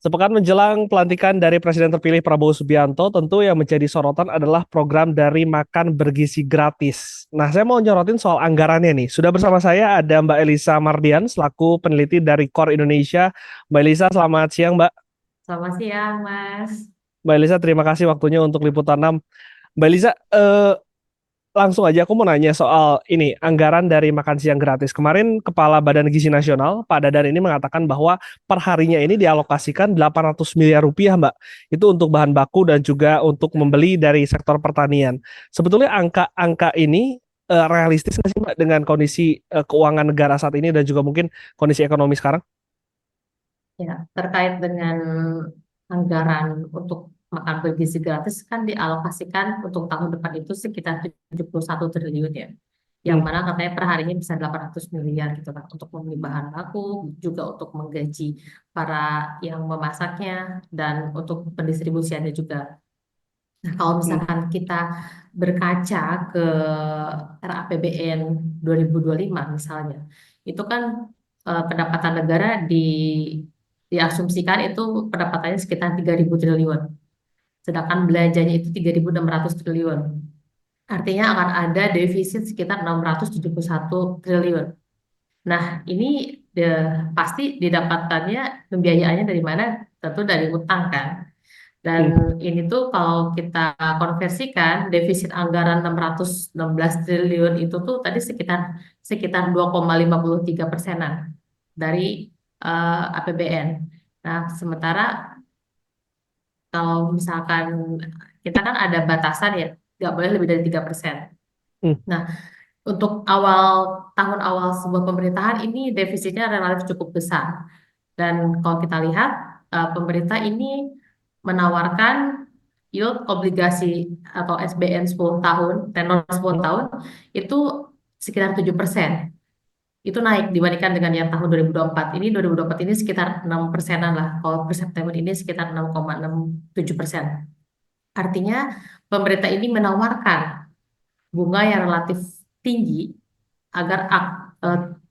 Sepekan menjelang pelantikan dari Presiden terpilih Prabowo Subianto, tentu yang menjadi sorotan adalah program dari makan bergizi gratis. Nah, saya mau nyorotin soal anggarannya nih. Sudah bersama saya ada Mbak Elisa Mardian selaku peneliti dari KOR Indonesia. Mbak Elisa, selamat siang, Mbak. Selamat siang, Mas. Mbak Elisa, terima kasih waktunya untuk Liputan 6. Mbak Elisa, langsung aja aku mau nanya soal ini anggaran dari makan siang gratis. Kemarin Kepala Badan Gizi Nasional Pak Dadan ini mengatakan bahwa per harinya ini dialokasikan 800 miliar rupiah, Mbak. Itu untuk bahan baku dan juga untuk membeli dari sektor pertanian. Sebetulnya angka-angka ini realistis nggak sih, Mbak, dengan kondisi keuangan negara saat ini dan juga mungkin kondisi ekonomi sekarang? Ya, terkait dengan anggaran untuk makan bergizi gratis kan dialokasikan untuk tahun depan itu sekitar 71 triliun ya. Yang Hmm, mana katanya per harinya bisa 800 miliar gitu kan untuk membeli bahan baku, juga untuk menggaji para yang memasaknya dan untuk pendistribusiannya juga. Nah, kalau hmm, misalkan kita berkaca ke RAPBN 2025 misalnya, itu kan pendapatan negara diasumsikan itu pendapatannya sekitar 3.000 triliun, sedangkan belanjanya itu 3.600 triliun. Artinya akan ada defisit sekitar 671 triliun. Nah, ini pasti didapatkannya pembiayaannya dari mana? Tentu dari utang kan. Dan hmm, ini tuh kalau kita konversikan defisit anggaran 616 triliun itu tuh tadi sekitar sekitar 2,53%-an dari APBN. Nah, sementara kalau misalkan kita kan ada batasan ya, nggak boleh lebih dari 3%. hmm, Nah, untuk tahun awal sebuah pemerintahan ini defisitnya relatif cukup besar. Dan kalau kita lihat, pemerintah ini menawarkan yield obligasi atau SBN 10 tahun, tenor 10 hmm, tahun, itu sekitar 7%. Itu naik dibandingkan dengan yang tahun 2024. Ini 2024 ini sekitar 6 persenan lah. Kalau per September ini sekitar 6,67%. Artinya pemerintah ini menawarkan bunga yang relatif tinggi agar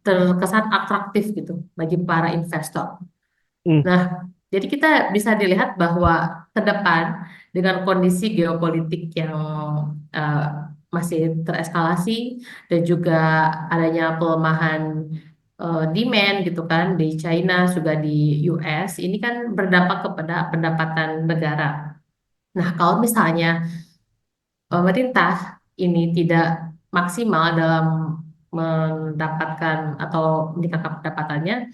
terkesan atraktif gitu bagi para investor. hmm, Nah, jadi kita bisa dilihat bahwa ke depan dengan kondisi geopolitik yang eh, masih tereskalasi dan juga adanya pelemahan demand gitu kan di China juga di US, ini kan berdampak kepada pendapatan negara. Nah, kalau misalnya pemerintah ini tidak maksimal dalam mendapatkan atau meningkatkan pendapatannya,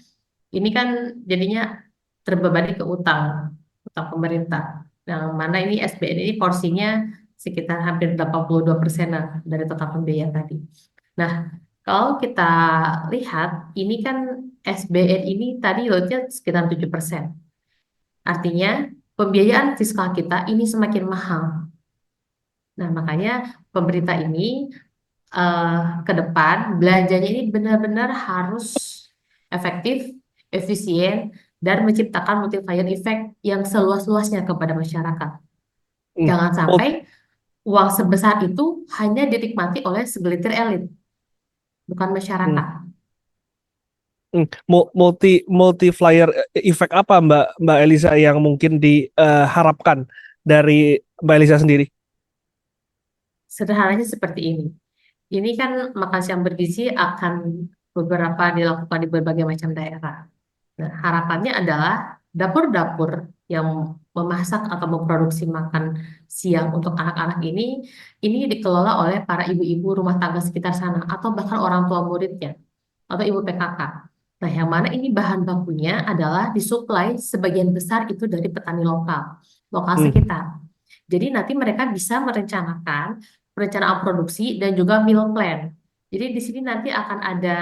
ini kan jadinya terbebani ke utang pemerintah. Yang mana ini SBN ini porsinya sekitar hampir 82% dari total pembiayaan tadi. Nah, kalau kita lihat, ini kan SBN ini tadi loadnya sekitar 7%. Artinya pembiayaan fiskal kita ini semakin mahal. Nah, makanya pemerintah ini eh, ke depan belanjanya ini benar-benar harus efektif, efisien, dan menciptakan multiplier effect yang seluas-luasnya kepada masyarakat. hmm. Jangan sampai uang sebesar itu hanya dinikmati oleh segelintir elit, bukan Hmm. masyarakat. Multiplier effect apa, Mbak Elisa, yang mungkin diharapkan dari Mbak Elisa sendiri? Sederhananya seperti ini. Ini kan makan siang bergizi akan beberapa dilakukan di berbagai macam daerah. Nah, harapannya adalah dapur-dapur yang memasak atau memproduksi makan siang untuk anak-anak ini dikelola oleh para ibu-ibu rumah tangga sekitar sana atau bahkan orang tua muridnya atau ibu PKK. Nah, yang mana ini bahan bakunya adalah disuplai sebagian besar itu dari petani lokal, lokal Hmm, sekitar. Jadi nanti mereka bisa merencanakan perencanaan produksi dan juga meal plan. Jadi di sini nanti akan ada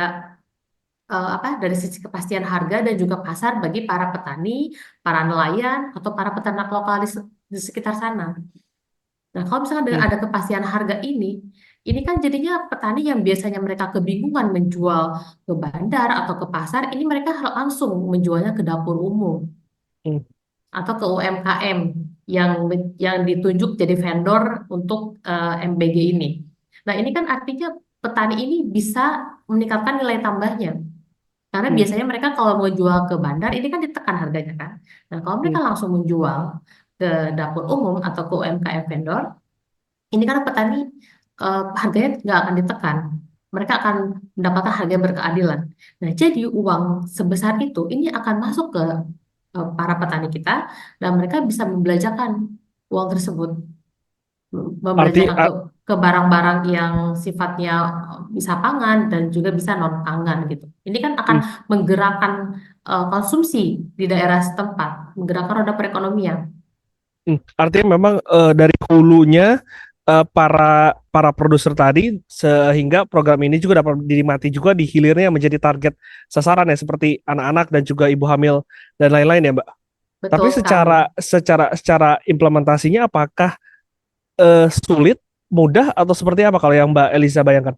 apa dari sisi kepastian harga dan juga pasar bagi para petani, para nelayan atau para peternak lokal di sekitar sana. Nah, kalau misalkan hmm, ada kepastian harga ini kan jadinya petani yang biasanya mereka kebingungan menjual ke bandar atau ke pasar, ini mereka langsung menjualnya ke dapur umum hmm, atau ke UMKM yang ditunjuk jadi vendor untuk MBG ini. Nah, ini kan artinya petani ini bisa meningkatkan nilai tambahnya. Karena Hmm. biasanya mereka kalau mau jual ke bandar ini kan ditekan harganya kan. Nah, kalau Hmm. mereka langsung menjual ke dapur umum atau ke UMKM vendor, ini kan petani harganya nggak akan ditekan. Mereka akan mendapatkan harga yang berkeadilan. Nah, jadi uang sebesar itu ini akan masuk ke para petani kita dan mereka bisa membelanjakan uang tersebut, Arti membelanjakan ke barang-barang yang sifatnya bisa pangan dan juga bisa non pangan gitu. Ini kan akan hmm, menggerakkan konsumsi di daerah setempat, menggerakkan roda perekonomian. artinya memang dari hulunya para para produser tadi sehingga program ini juga dapat dinikmati juga di hilirnya menjadi target sasaran ya seperti anak-anak dan juga ibu hamil dan lain-lain ya Mbak. Tapi Betul sekali. secara implementasinya apakah sulit, mudah atau seperti apa kalau yang Mbak Eliza bayangkan?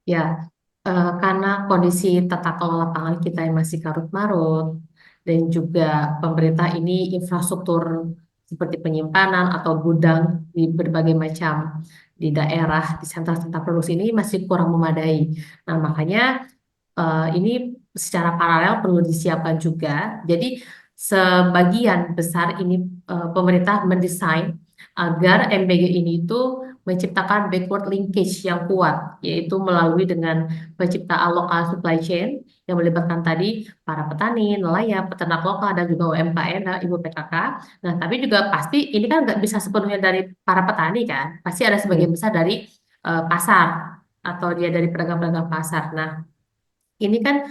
Ya, karena kondisi tata kelola pangan kita yang masih karut-marut dan juga pemerintah ini infrastruktur seperti penyimpanan atau gudang di berbagai macam di daerah di sentra-sentra produksi ini masih kurang memadai. Nah, makanya ini secara paralel perlu disiapkan juga. Jadi sebagian besar ini pemerintah mendesain agar MBG ini itu menciptakan backward linkage yang kuat, yaitu melalui dengan penciptaan lokal supply chain yang melibatkan tadi para petani, nelayan, peternak lokal, dan juga UMKM dan ibu PKK. Nah, tapi juga pasti ini kan nggak bisa sepenuhnya dari para petani kan, pasti ada Hmm, sebagian besar dari pasar atau dia dari pedagang-pedagang pasar. Nah, ini kan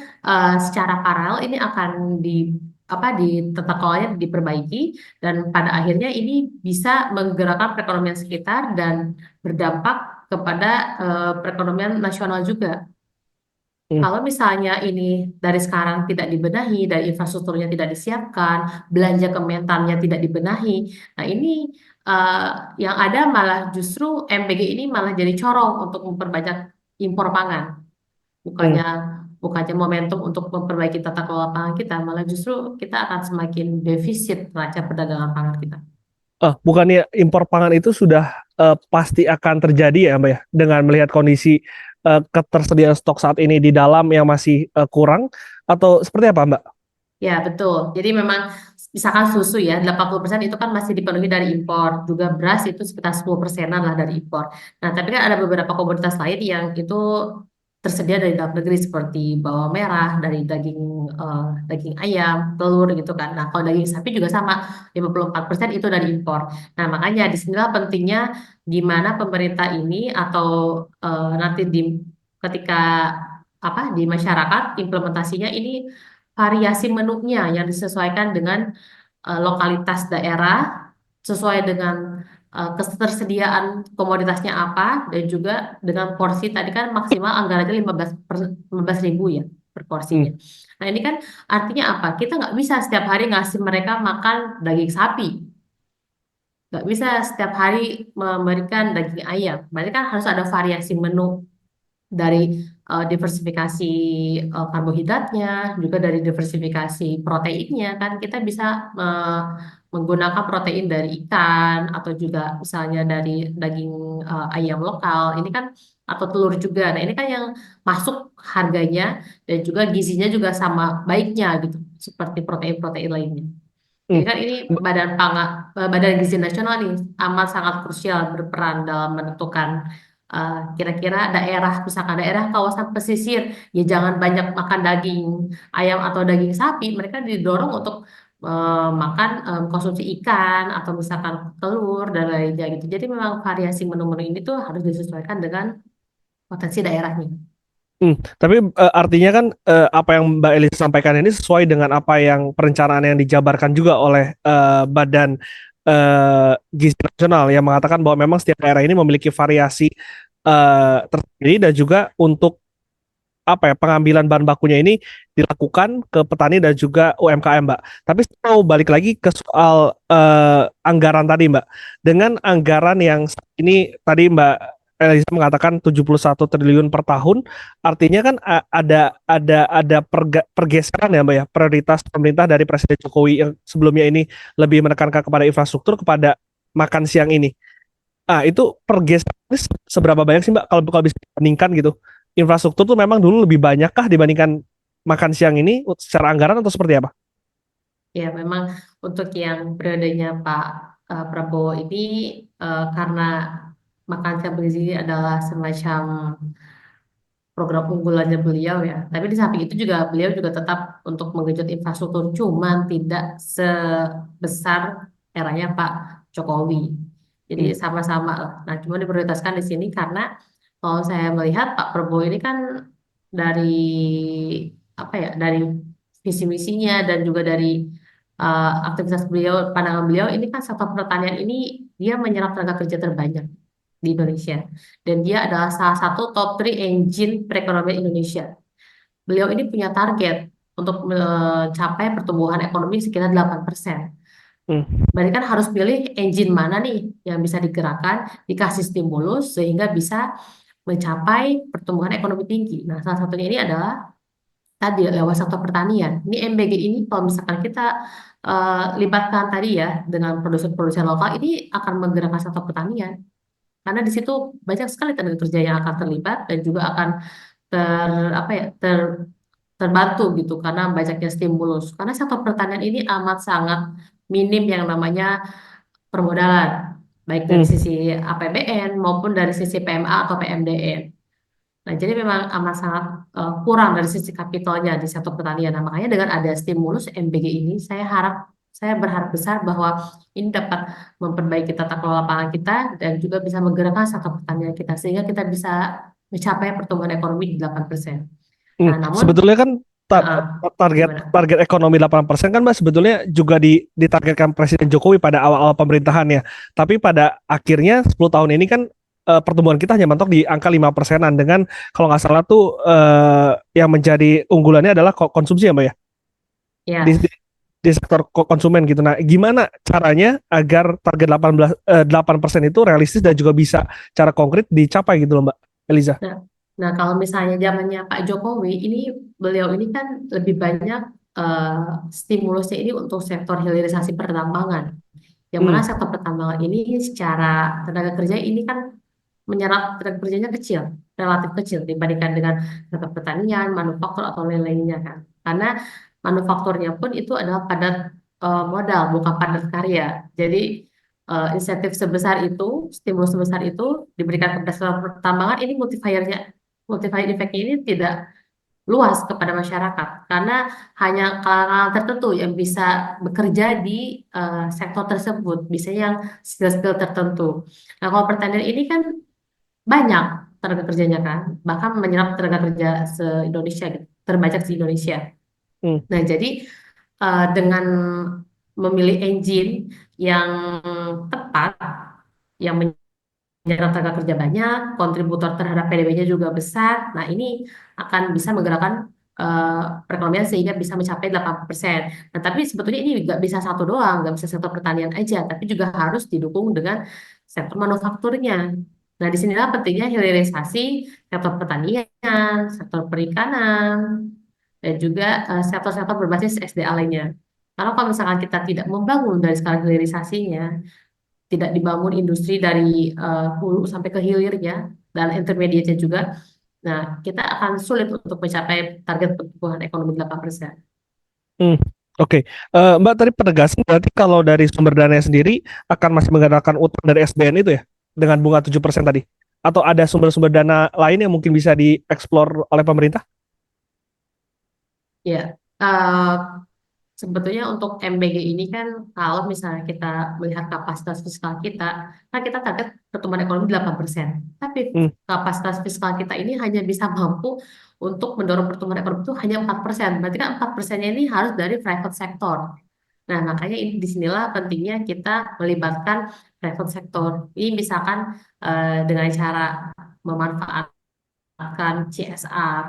secara paralel ini akan di tata kelolanya diperbaiki dan pada akhirnya ini bisa menggerakkan perekonomian sekitar dan berdampak kepada perekonomian nasional juga. hmm, Kalau misalnya ini dari sekarang tidak dibenahi, dari infrastrukturnya tidak disiapkan, belanja kementannya tidak dibenahi, nah ini eh, yang ada malah justru MBG ini malah jadi corong untuk memperbanyak impor pangan, hmm. bukannya bukannya momentum untuk memperbaiki tata kelola pangan kita, malah justru kita akan semakin defisit neraca perdagangan pangan kita. Bukannya impor pangan itu sudah pasti akan terjadi ya Mbak ya, dengan melihat kondisi ketersediaan stok saat ini di dalam yang masih kurang atau seperti apa Mbak? Ya, betul. Jadi memang misalkan susu ya, 80% itu kan masih dipenuhi dari impor. Juga beras itu sekitar 10%-an lah dari impor. Nah, tapi kan ada beberapa komoditas lain yang itu tersedia dari dalam negeri seperti bawang merah, dari daging ayam, telur gitu kan. Nah, kalau daging sapi juga sama, 54% itu dari impor. Nah, makanya disinilah pentingnya gimana pemerintah ini atau nanti ketika di masyarakat implementasinya ini variasi menunya yang disesuaikan dengan lokalitas daerah, sesuai dengan ketersediaan komoditasnya apa, dan juga dengan porsi tadi kan maksimal anggarannya 15 ribu ya per porsinya. Hmm, Nah ini kan artinya apa? Kita nggak bisa setiap hari ngasih mereka makan daging sapi, nggak bisa setiap hari memberikan daging ayam. Berarti kan harus ada variasi menu dari diversifikasi karbohidratnya, juga dari diversifikasi proteinnya kan kita bisa menggunakan protein dari ikan atau juga misalnya dari daging ayam lokal. Ini kan atau telur juga. Nah, ini kan yang masuk harganya dan juga gizinya juga sama baiknya gitu, seperti protein-protein lainnya. Jadi hmm. kan ini Badan Gizi Nasional nih amat sangat krusial berperan dalam menentukan kira-kira daerah, misalkan daerah kawasan pesisir, ya jangan banyak makan daging ayam atau daging sapi, mereka didorong untuk makan konsumsi ikan atau misalkan telur dan lainnya gitu. Jadi memang variasi menu-menu ini tuh harus disesuaikan dengan potensi daerahnya. Tapi artinya kan apa yang Mbak Elis sampaikan ini sesuai dengan apa yang perencanaan yang dijabarkan juga oleh Badan Gizi Nasional yang mengatakan bahwa memang setiap daerah ini memiliki variasi tersendiri dan juga untuk apa ya pengambilan bahan bakunya ini dilakukan ke petani dan juga UMKM Mbak. Tapi saya mau balik lagi ke soal anggaran tadi Mbak. Dengan anggaran yang saat ini tadi Mbak Elisa mengatakan 71 triliun per tahun, artinya kan ada pergeseran ya Mbak ya, prioritas pemerintah dari Presiden Jokowi yang sebelumnya ini lebih menekankan kepada infrastruktur kepada makan siang ini. Itu pergeseran ini seberapa banyak sih Mbak kalau kalau bisa dibandingkan gitu? Infrastruktur tuh memang dulu lebih banyak kah dibandingkan makan siang ini secara anggaran atau seperti apa? Ya, memang untuk yang periodenya Pak Prabowo ini karena makan siang bergizi ini adalah semacam program unggulannya beliau ya. Tapi di samping itu juga beliau juga tetap untuk menggenjot infrastruktur, cuman tidak sebesar eranya Pak Jokowi. Jadi Hmm. sama-sama lah. Nah, cuma diprioritaskan di sini karena kalau saya melihat Pak Prabowo ini kan dari apa ya, dari visi misinya dan juga dari aktivitas beliau, pandangan beliau ini kan sektor pertanian ini dia menyerap tenaga kerja terbanyak di Indonesia. Dan dia adalah salah satu top 3 engine perekonomian Indonesia. Beliau ini punya target untuk mencapai pertumbuhan ekonomi sekitar 8%. Hmm. Berarti kan harus pilih engine mana nih yang bisa digerakkan, dikasih stimulus sehingga bisa mencapai pertumbuhan ekonomi tinggi. Nah, salah satunya ini adalah tadi lewat sektor pertanian. Ini MBG ini kalau misalkan kita libatkan tadi ya dengan produsen-produsen lokal, ini akan menggerakkan sektor pertanian. Karena di situ banyak sekali tenaga kerja yang akan terlibat dan juga akan ter apa ya terbantu gitu karena banyaknya stimulus. Karena sektor pertanian ini amat sangat minim yang namanya permodalan, baik dari Hmm. sisi APBN maupun dari sisi PMA atau PMDN. Nah, jadi memang amat sangat kurang dari sisi kapitalnya di sektor pertanian. Nah, makanya dengan ada stimulus MBG ini, saya berharap besar bahwa ini dapat memperbaiki tata kelola pangan kita dan juga bisa menggerakkan sektor pertanian kita sehingga kita bisa mencapai pertumbuhan ekonomi di 8%. Hmm. Nah, namun Sebetulnya kan uh, target gimana? target ekonomi 8% kan Mbak sebetulnya juga ditargetkan Presiden Jokowi pada awal-awal pemerintahannya. Tapi pada akhirnya 10 tahun ini kan pertumbuhan kita hanya mentok di angka 5%-an dengan kalau nggak salah tuh yang menjadi unggulannya adalah konsumsi ya Mbak ya di, Ya. di, di sektor konsumen gitu. Nah, gimana caranya agar target 8% itu realistis dan juga bisa cara konkret dicapai gitu loh Mbak Eliza. Nah, nah, kalau misalnya zamannya Pak Jokowi ini beliau ini kan lebih banyak eh, stimulusnya ini untuk sektor hilirisasi pertambangan. Yang mana Hmm. sektor pertambangan ini secara tenaga kerja ini kan menyerap tenaga kerjanya kecil, relatif kecil dibandingkan dengan sektor pertanian, manufaktur atau lain-lainnya kan. Karena manufakturnya pun itu adalah padat modal, bukan padat karya. Jadi insentif sebesar itu, stimulus sebesar itu diberikan kepada sektor pertambangan ini multiplier effect ini tidak luas kepada masyarakat karena hanya kalangan tertentu yang bisa bekerja di sektor tersebut, biasanya yang skill-skill tertentu. Nah, kalau pertanian ini kan banyak tenaga kerjanya kan, bahkan menyerap tenaga kerja se-Indonesia gitu, terbanyak di Indonesia. Hmm. Nah, jadi dengan memilih engine yang tepat, yang menyerap tenaga kerja banyak, kontributor terhadap PDB-nya juga besar. Nah, ini akan bisa menggerakkan perekonomian sehingga bisa mencapai 8%. Nah, tapi sebetulnya ini nggak bisa satu doang, nggak bisa sektor pertanian aja, tapi juga harus didukung dengan sektor manufakturnya. Nah, disinilah pentingnya hilirisasi sektor pertanian, sektor perikanan, dan juga sektor-sektor berbasis SDA lainnya. Karena kalau misalkan kita tidak membangun dari skala hilirisasinya, tidak dibangun industri dari hulu sampai ke hilirnya dan intermediate juga. Nah, kita akan sulit untuk mencapai target pertumbuhan ekonomi 8%. Hmm, oke. Mbak tadi penegasan berarti kalau dari sumber dana sendiri akan masih mengandalkan utang dari SBN itu ya dengan bunga 7% tadi. Atau ada sumber-sumber dana lain yang mungkin bisa dieksplor oleh pemerintah? Ya, eh, sebetulnya untuk MBG ini kan kalau misalnya kita melihat kapasitas fiskal kita, kan kita target pertumbuhan ekonomi 8%. Tapi Hmm. kapasitas fiskal kita ini hanya bisa mampu untuk mendorong pertumbuhan ekonomi itu hanya 4%. Berarti kan 4%-nya ini harus dari private sector. Nah, makanya ini disinilah pentingnya kita melibatkan private sector. Ini misalkan dengan cara memanfaatkan CSR,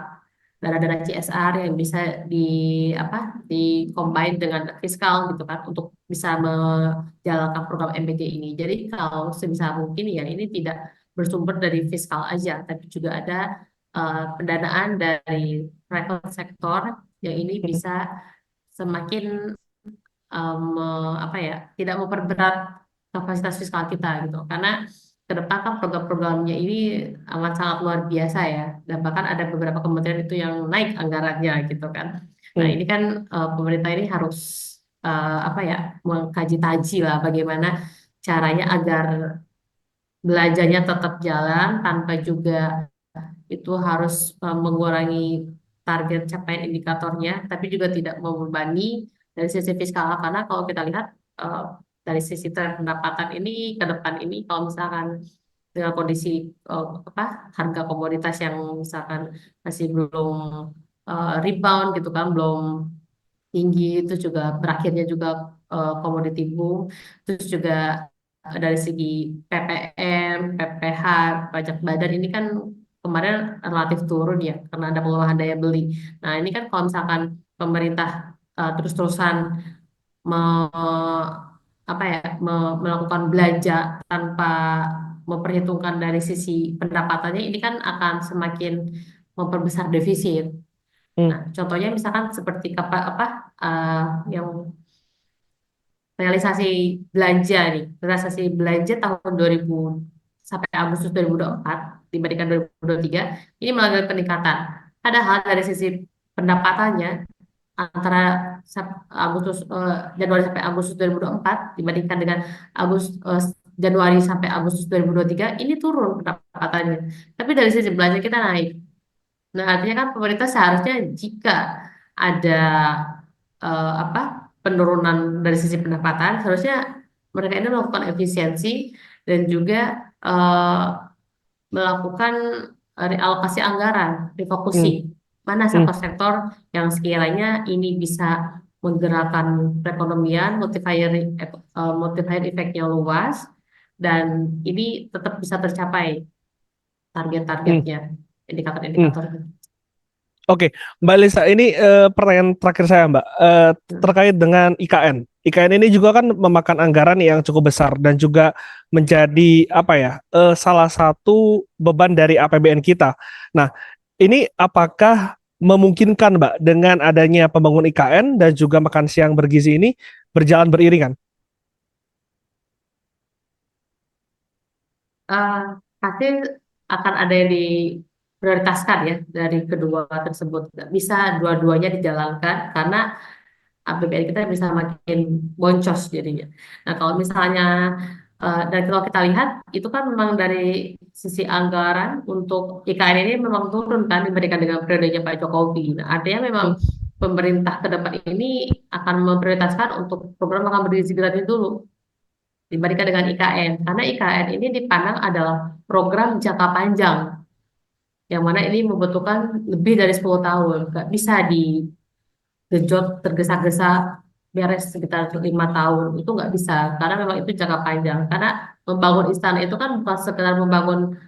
dana-dana CSR yang bisa di apa di combine dengan fiskal gitu kan untuk bisa menjalankan program MBG ini. Jadi kalau sebisa mungkin ya ini tidak bersumber dari fiskal aja, tapi juga ada pendanaan dari private sector yang ini bisa semakin apa ya tidak memperberat kapasitas fiskal kita gitu karena ke depan kan program-programnya ini amat sangat luar biasa ya dan bahkan ada beberapa kementerian itu yang naik anggarannya gitu kan. Nah Hmm. ini kan pemerintah ini harus apa ya, mengkaji-taji lah bagaimana caranya agar belanjanya tetap jalan tanpa juga itu harus mengurangi target capaian indikatornya, tapi juga tidak membebani dari sisi fiskal. Karena kalau kita lihat eh, dari sisi tren pendapatan ini ke depan ini, kalau misalkan dengan kondisi apa, harga komoditas yang misalkan masih belum rebound gitu kan, belum tinggi, itu juga berakhirnya juga komoditi boom, terus juga dari segi PPN, PPH, pajak badan ini kan kemarin relatif turun ya karena ada pelemahan daya beli. Nah ini kan kalau misalkan pemerintah terus-terusan apa ya, melakukan belanja tanpa memperhitungkan dari sisi pendapatannya, ini kan akan semakin memperbesar defisit. Hmm. Nah, contohnya misalkan seperti apa eh, yang realisasi belanja nih, realisasi belanja tahun 2000 sampai Agustus 2024 dibandingkan 2023 ini mengalami peningkatan. Padahal dari sisi pendapatannya antara Januari sampai Agustus 2024 dibandingkan dengan Januari sampai Agustus 2023 ini turun pendapatannya. Tapi dari sisi belanja kita naik. Nah, artinya kan pemerintah seharusnya jika ada apa, penurunan dari sisi pendapatan, seharusnya mereka ini melakukan efisiensi dan juga eh, melakukan realokasi anggaran, Hmm. refocusing. Mana Hmm. sektor-sektor yang sekiranya ini bisa menggerakkan perekonomian, multiplier efeknya luas, dan ini tetap bisa tercapai Hmm. target-targetnya, Hmm. indikator-indikatornya. Oke, Mbak Lisa, ini pertanyaan terakhir saya, Mbak, terkait dengan IKN. IKN ini juga kan memakan anggaran yang cukup besar dan juga menjadi apa ya, salah satu beban dari APBN kita. Nah, ini apakah memungkinkan, Mbak, dengan adanya pembangunan IKN dan juga makan siang bergizi ini berjalan beriringan? eh, Pasti akan ada yang diprioritaskan ya dari kedua tersebut. Nggak bisa dua-duanya dijalankan karena APBN kita bisa makin boncos jadinya. Nah kalau misalnya dan kalau kita lihat itu kan memang dari sisi anggaran untuk IKN ini memang turun kan dibandingkan dengan periodenya Pak Jokowi. Nah artinya memang Hmm. pemerintah ke depan ini akan memprioritaskan untuk program makan bergizi gratis dulu dibandingkan dengan IKN. Karena IKN ini dipandang adalah program jangka panjang, yang mana ini membutuhkan lebih dari 10 tahun. Nggak bisa digejot tergesa-gesa beres sekitar 5 tahun. Itu nggak bisa, karena memang itu jangka panjang. Karena membangun istana itu kan bukan sekedar membangun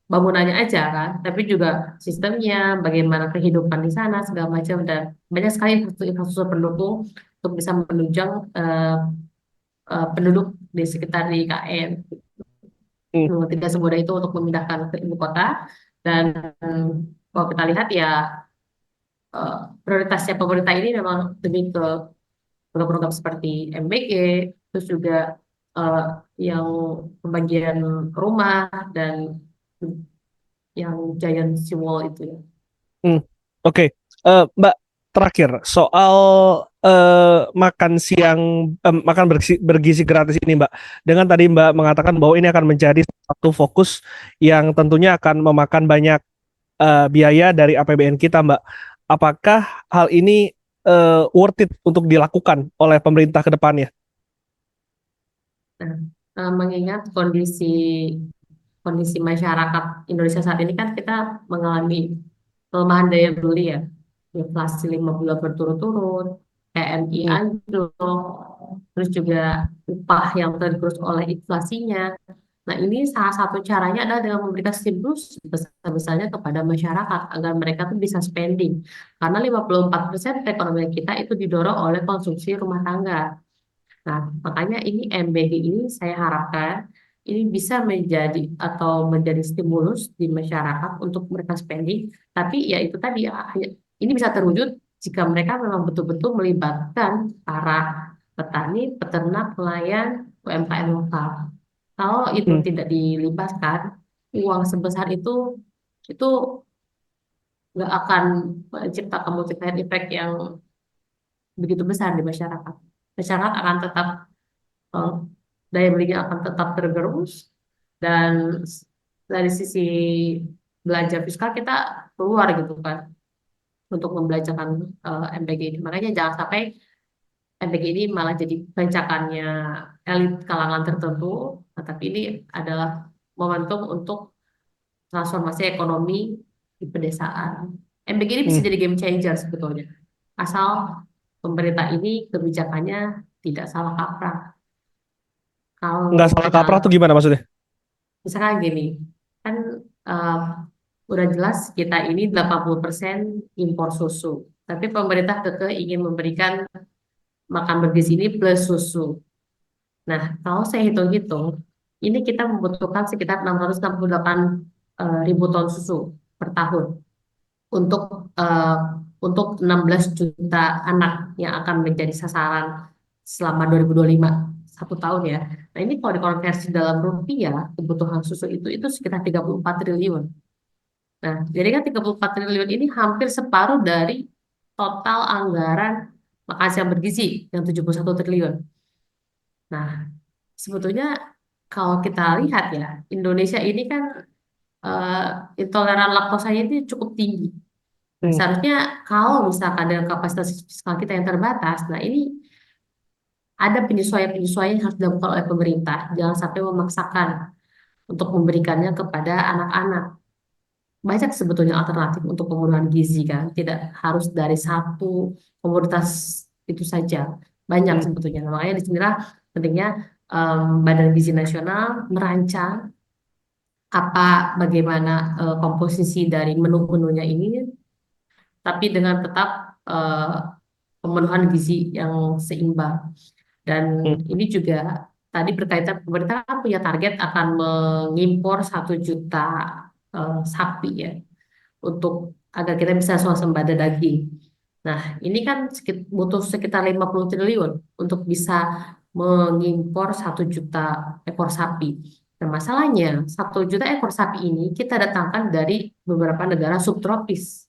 bangunannya aja kan, tapi juga sistemnya, bagaimana kehidupan di sana, segala macam. Dan banyak sekali infrastruktur pendukung untuk bisa menunjang penduduk di sekitar di IKN. Hmm. Tidak semudah itu untuk memindahkan ke ibu kota. Dan kalau kita lihat ya eh, prioritasnya pemerintah ini memang lebih ke program-program seperti MBG, terus juga eh, yang pembagian rumah dan yang Giant Seawall itu ya. Hmm. Oke, Mbak, terakhir soal makan siang, makan bergizi gratis ini, Mbak. Dengan tadi Mbak mengatakan bahwa ini akan menjadi satu fokus yang tentunya akan memakan banyak biaya dari APBN kita, Mbak. Apakah hal ini worth it untuk dilakukan oleh pemerintah ke depannya? Nah, mengingat kondisi kondisi masyarakat Indonesia saat ini kan kita mengalami pelemahan daya beli ya, inflasi 5 bulan berturut-turut, PMI Hmm. anjlok, terus juga upah yang tergerus oleh inflasinya. Nah, ini salah satu caranya adalah dengan memberikan stimulus besar-besarnya kepada masyarakat agar mereka tuh bisa spending. Karena 54% perekonomian kita itu didorong oleh konsumsi rumah tangga. Nah, makanya ini MBG ini saya harapkan ini bisa menjadi atau menjadi stimulus di masyarakat untuk mereka spending. Tapi ya itu tadi ya, ini bisa terwujud jika mereka memang betul-betul melibatkan para petani, peternak, nelayan, UMKM lokal. Kalau itu Hmm. tidak dilibatkan, uang sebesar itu nggak akan menciptakan multiplier effect yang begitu besar di masyarakat. Masyarakat akan tetap eh, daya belinya akan tetap tergerus dan dari sisi belanja fiskal kita keluar gitu kan untuk membelanjakan MBG ini. Makanya jangan sampai MBG ini malah jadi bancakannya elit kalangan tertentu, nah, tapi ini adalah momentum untuk transformasi ekonomi di pedesaan. MBG ini bisa Hmm. jadi game changer sebetulnya, asal pemerintah ini kebijakannya tidak salah kaprah. Nggak Kalau salah kita kaprah tuh gimana maksudnya? misalkan gini, kan eh, udah jelas kita ini 80% impor susu, tapi pemerintah keke ingin memberikan makan bergizi ini plus susu. Nah, kalau saya hitung-hitung, ini kita membutuhkan sekitar 668 ribu ton susu per tahun untuk eh, untuk 16 juta anak yang akan menjadi sasaran selama 2025 satu tahun ya. Nah, ini kalau dikonversi dalam rupiah, kebutuhan susu itu sekitar 34 triliun. Nah, jadi kan 34 triliun ini hampir separuh dari total anggaran makan siang bergizi yang 71 triliun. Nah, sebetulnya kalau kita lihat ya, Indonesia ini kan eh, intoleran laktosanya ini cukup tinggi. Nah, Hmm. seharusnya kalau misalkan dengan kapasitas fiskal kita yang terbatas, nah ini ada penyesuaian-penyesuaian yang harus dilakukan oleh pemerintah. Jangan sampai memaksakan untuk memberikannya kepada anak-anak. Banyak sebetulnya alternatif untuk pemenuhan gizi kan, tidak harus dari satu komoditas itu saja. Banyak Hmm. sebetulnya. Nah, makanya disinilah pentingnya Badan Gizi Nasional merancang apa bagaimana komposisi dari menu-menunya ini, tapi dengan tetap eh, pemenuhan gizi yang seimbang. Dan Hmm. ini juga tadi berkaitan pemerintah kan punya target akan mengimpor 1 juta sapi ya untuk agar kita bisa swasembada daging. Nah, ini kan butuh sekitar 50 triliun untuk bisa mengimpor 1 juta ekor sapi. Nah, masalahnya 1 juta ekor sapi ini kita datangkan dari beberapa negara subtropis.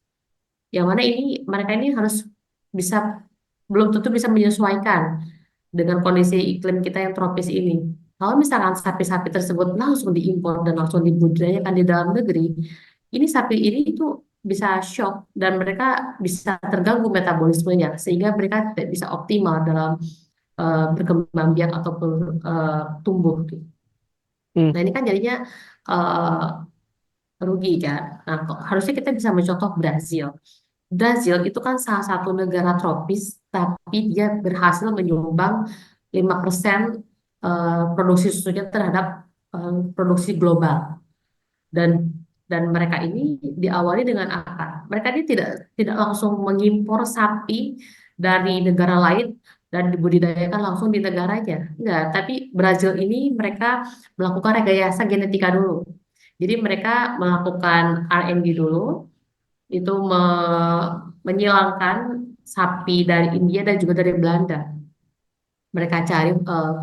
Yang mana ini mereka ini harus bisa belum tentu bisa menyesuaikan dengan kondisi iklim kita yang tropis ini. Kalau misalkan sapi-sapi tersebut langsung diimpor dan langsung dibudidayakan di dalam negeri, ini sapi ini itu bisa shock dan mereka bisa terganggu metabolismenya sehingga mereka tidak bisa optimal dalam berkembang biak ataupun tumbuh gitu. Hmm. Nah, ini kan jadinya eh, rugi kan. Nah, harusnya kita bisa mencontoh Brazil. Brazil itu kan salah satu negara tropis, tapi dia berhasil menyumbang 5% produksi susunya terhadap produksi global. Dan mereka ini diawali dengan apa? Mereka ini tidak tidak langsung mengimpor sapi dari negara lain dan dibudidayakan langsung di negaranya. Enggak, tapi Brazil ini mereka melakukan rekayasa genetika dulu. Jadi mereka melakukan R&D dulu, itu menyilangkan sapi dari India dan juga dari Belanda. Mereka cari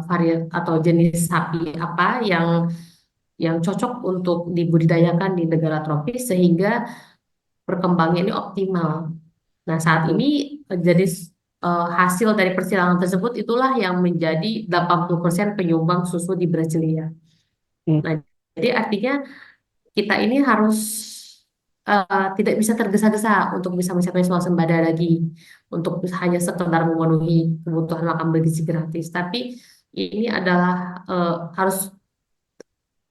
varian atau jenis sapi apa yang cocok untuk dibudidayakan di negara tropis sehingga perkembangannya ini optimal. Nah, saat Hmm. ini jadi hasil dari persilangan tersebut itulah yang menjadi 80% penyumbang susu di Brasilia. Hmm. Nah, jadi artinya kita ini harus tidak bisa tergesa-gesa untuk bisa mencapai swasembada lagi untuk hanya sekedar memenuhi kebutuhan makan bergizi gratis. Tapi ini adalah harus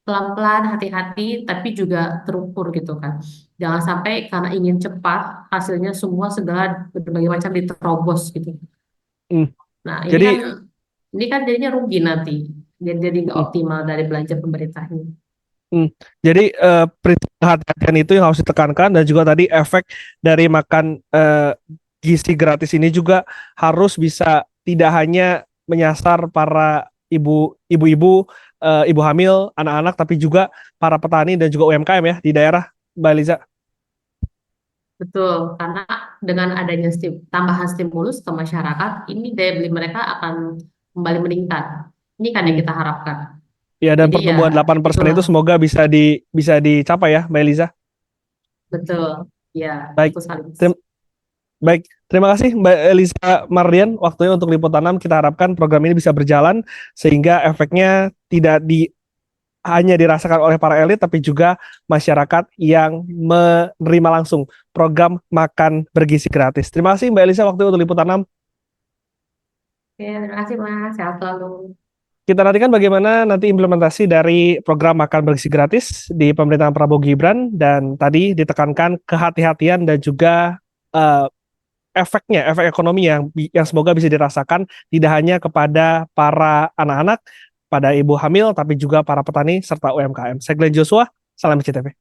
pelan-pelan, hati-hati, tapi juga terukur gitu kan. Jangan sampai karena ingin cepat hasilnya semua segala berbagai macam diterobos gitu. Hmm. Nah, Jadi, ini kan jadinya rugi nanti. Jadi nggak hmm. optimal dari belanja pemerintahnya. Hmm. Jadi prinsip kehati-hatian itu yang harus ditekankan dan juga tadi efek dari makan gizi gratis ini juga harus bisa tidak hanya menyasar para ibu-ibu, ibu hamil, anak-anak, tapi juga para petani dan juga UMKM ya di daerah, Mbak Liza. Betul, karena dengan adanya tambahan stimulus ke masyarakat, ini daya beli mereka akan kembali meningkat. Ini kan yang Hmm. kita harapkan. Ya, dan Jadi ya pertumbuhan 8% itulah, itu semoga bisa dicapai ya, Mbak Liza. betul. Ya, Baik, betul sekali, Mas. Terima Baik, terima kasih Mbak Elisa Mardian waktunya untuk Liputan 6. Kita harapkan program ini bisa berjalan sehingga efeknya tidak hanya dirasakan oleh para elit tapi juga masyarakat yang menerima langsung program makan bergizi gratis. Terima kasih Mbak Elisa waktunya untuk Liputan 6. Oke, terima kasih Mas. Sehat selalu. Kita nantikan bagaimana nanti implementasi dari program makan bergizi gratis di pemerintahan Prabowo Gibran dan tadi ditekankan kehati-hatian dan juga eh, efek ekonomi yang semoga bisa dirasakan tidak hanya kepada para anak-anak, pada ibu hamil, tapi juga para petani serta UMKM. Saya Glenn Joshua, salam CTV.